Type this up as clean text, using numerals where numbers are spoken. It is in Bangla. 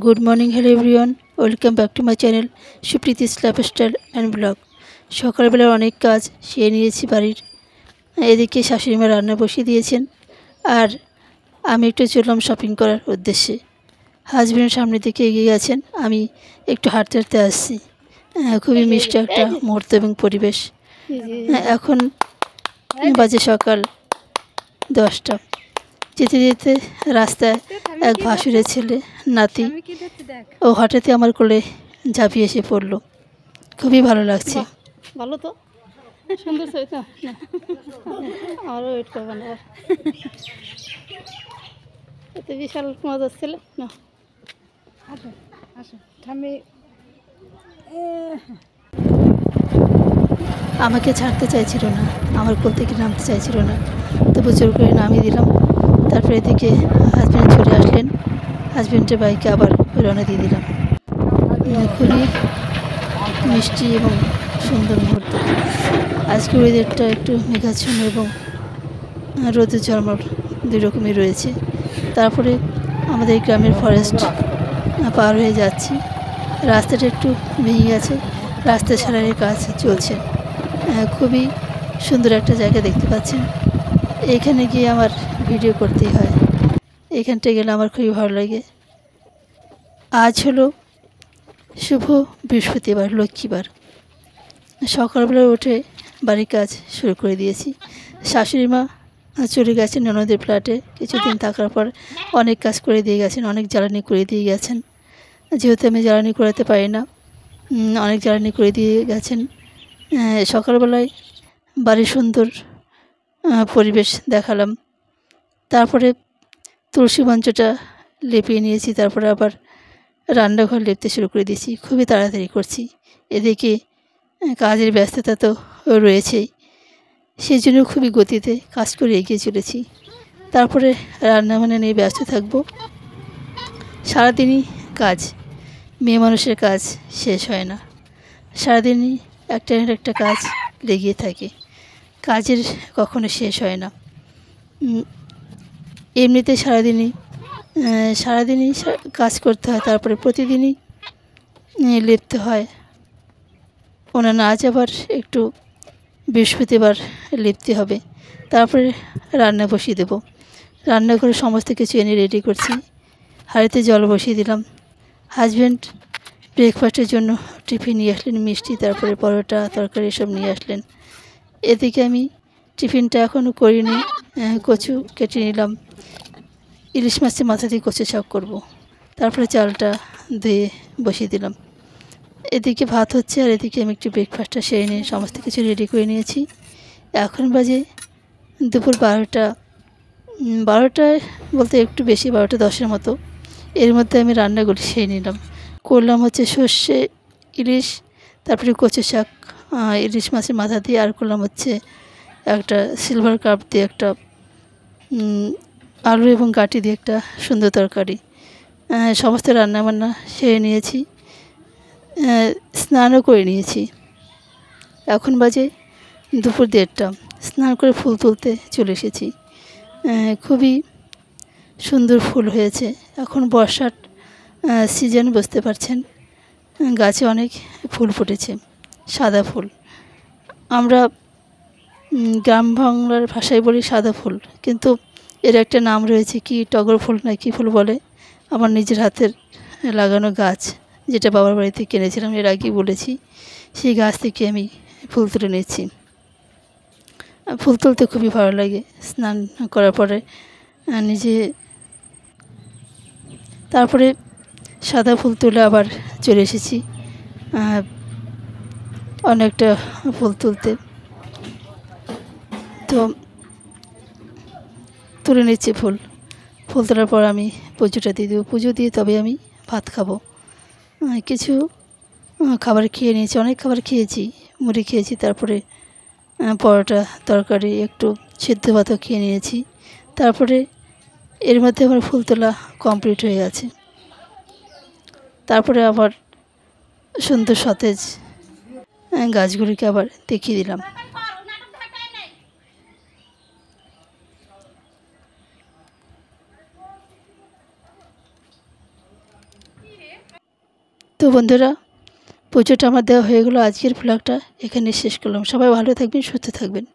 Good morning, hello everyone, welcome back to my channel Supriti's lifestyle and blog. সকালবেলার অনেক কাজ সেরে নিয়েছি বাড়ির। এদিকে শাশুড়ি মা রান্না বসিয়ে দিয়েছেন, আর আমি একটু চললাম শপিং করার উদ্দেশ্যে। হাজব্যান্ড সামনের দিকে এগিয়ে গেছেন, আমি একটু হাঁটতে হাঁটতে আসছি। খুবই মিষ্টি একটা মুহূর্ত এবং পরিবেশ। এখন বাজে সকাল 10টা। যেতে যেতে রাস্তায় এক ভাসুরের ছেলে নাতি ও হঠাৎই আমার কোলে ঝাঁপিয়ে এসে পড়লো। খুবই ভালো লাগছে। ভালো তো, সুন্দর ছবি তো। আমারও ওয়েট করবেন আবার। এতে বিশাল মজার ছেলে না। আসো আসো আমি আমাকে ছাড়তে চাইছিল না, আমার কোল থেকে নামতে চাইছিল না, তবু জোর করে নামিয়ে দিলাম। তারপরে এদিকে হাজব্যান্ড চলে আসলেন, হাজব্যান্ডের বাইকে আবার রওনা দিয়ে দিলাম। খুবই মিষ্টি এবং সুন্দর মুহূর্ত। আজকের ওয়েদারটা একটু মেঘাচ্ছন্ন এবং রোদের ঝলমল দুই রকমই রয়েছে। তারপরে আমাদের গ্রামের ফরেস্ট পার হয়ে যাচ্ছি। রাস্তাটা একটু ভেঙে গেছে, রাস্তা সারাইয়ের কাজ চলছে। খুবই সুন্দর একটা জায়গা দেখতে পাচ্ছেন। এখানে গিয়ে আমার ভিডিও করতেই হয়, এখানটায় গেলে আমার খুবই ভালো লাগে। আজ হলো শুভ বৃহস্পতিবার, লক্ষ্মীবার। সকালবেলা উঠে বাড়ির কাজ শুরু করে দিয়েছি। শাশুড়ি মা চলে গেছেন ননদের ফ্ল্যাটে, কিছুদিন থাকার পর অনেক কাজ করে দিয়ে গেছেন, অনেক জ্বালানি করে দিয়ে গেছেন। যেহেতু আমি জ্বালানি করাতে পারি না, অনেক জ্বালানি করে দিয়ে গেছেন। সকালবেলায় বাড়ির সুন্দর পরিবেশ দেখালাম। তারপরে তুলসী মঞ্চটা লেপিয়ে নিয়েছি, তারপরে আবার রান্নাঘর লেপতে শুরু করে দিয়েছি। খুবই তাড়াতাড়ি করছি, এদিকে কাজের ব্যস্ততা তো রয়েছেই, সেই জন্য খুবই গতিতে কাজ করে এগিয়ে চলেছি। তারপরে রান্নাবান্না নিয়ে ব্যস্ত থাকবো। সারাদিনই কাজ, মেয়ে মানুষের কাজ শেষ হয় না। সারাদিনই একটা কাজ লেগেই থাকে, কাজের কখনো শেষ হয় না। এমনিতে সারাদিনই কাজ করতে হয়, তারপরে প্রতিদিনই লিখতে হয়। ওনার আজ আবার একটু বৃহস্পতিবার লিখতে হবে। তারপরে রান্না বসিয়ে দেবো। রান্নাঘরে সমস্ত কিছু এনে রেডি করছি। হাঁড়িতে জল বসিয়ে দিলাম। হাজব্যান্ড ব্রেকফাস্টের জন্য টিফিন নিয়ে আসলেন, মিষ্টি, তারপরে পরোটা, তরকারি এসব নিয়ে আসলেন। এদিকে আমি টিফিনটা এখনও করিনি। কচু কেটে নিলাম, ইলিশ মাছের মাথা দিয়ে কচু শাক করবো। তারপরে চালটা ধুয়ে বসিয়ে দিলাম। এদিকে ভাত হচ্ছে, আর এদিকে আমি একটু ব্রেকফাস্টটা সেরে নিয়ে সমস্ত কিছু রেডি করে নিয়েছি। এখন বাজে দুপুর 12টায় বলতে একটু বেশি, 12টা 10-এর মতো। এর মধ্যে আমি রান্নাগুলি সেরে নিলাম। করলাম হচ্ছে সর্ষে ইলিশ, তারপরে কচু শাক ইলিশ মাছের মাথা দিয়ে, আর করলাম হচ্ছে একটা সিলভার কাপ দিয়ে একটা আলু এবং গাটি দিয়ে একটা সুন্দর তরকারি। সমস্ত রান্নাবান্না সেরে নিয়েছি, স্নানও করে নিয়েছি। এখন বাজে দুপুর 1:30। স্নান করে ফুল তুলতে চলে এসেছি। খুবই সুন্দর ফুল হয়েছে। এখন বর্ষার সিজন, বুঝতে পারছেন, গাছে অনেক ফুল ফুটেছে, সাদা ফুল। আমরা গ্রাম বাংলার ভাষায় বলি সাদা ফুল, কিন্তু এর একটা নাম রয়েছে, কি টগর ফুল না কী ফুল বলে। আমার নিজের হাতের লাগানো গাছ, যেটা বাবার বাড়িতে কিনেছিলাম, এর আগেই বলেছি। সেই গাছ থেকে আমি ফুল তুলে নিচ্ছি। ফুল তুলতে খুবই ভালো লাগে। স্নান করার পরে নিজে, তারপরে সাদা ফুল তুলে আবার চলে এসেছি অনেকটা ফুল তুলতে। তো তুলে নিচ্ছি ফুল তোলার পর আমি পুজোটা দিয়ে দেবো। পুজো দিয়ে তবে আমি ভাত খাবো। কিছু খাবার খেয়ে নিয়েছি, অনেক খাবার খেয়েছি। মুড়ি খেয়েছি, তারপরে পরোটা, তরকারি, একটু সিদ্ধ ভাতও খেয়ে নিয়েছি। তারপরে এর মধ্যে আমার ফুল তোলা কমপ্লিট হয়ে গেছে। তারপরে আবার সুন্দর সতেজ গাছগুলিকে আবার দেখিয়ে দিলাম। তো বন্ধুরা, পুজোটা আমার দেওয়া হয়ে গেলো। আজকের ভ্লগটা এখানে শেষ করলাম। সবাই ভালো থাকবেন, সুস্থ থাকবেন।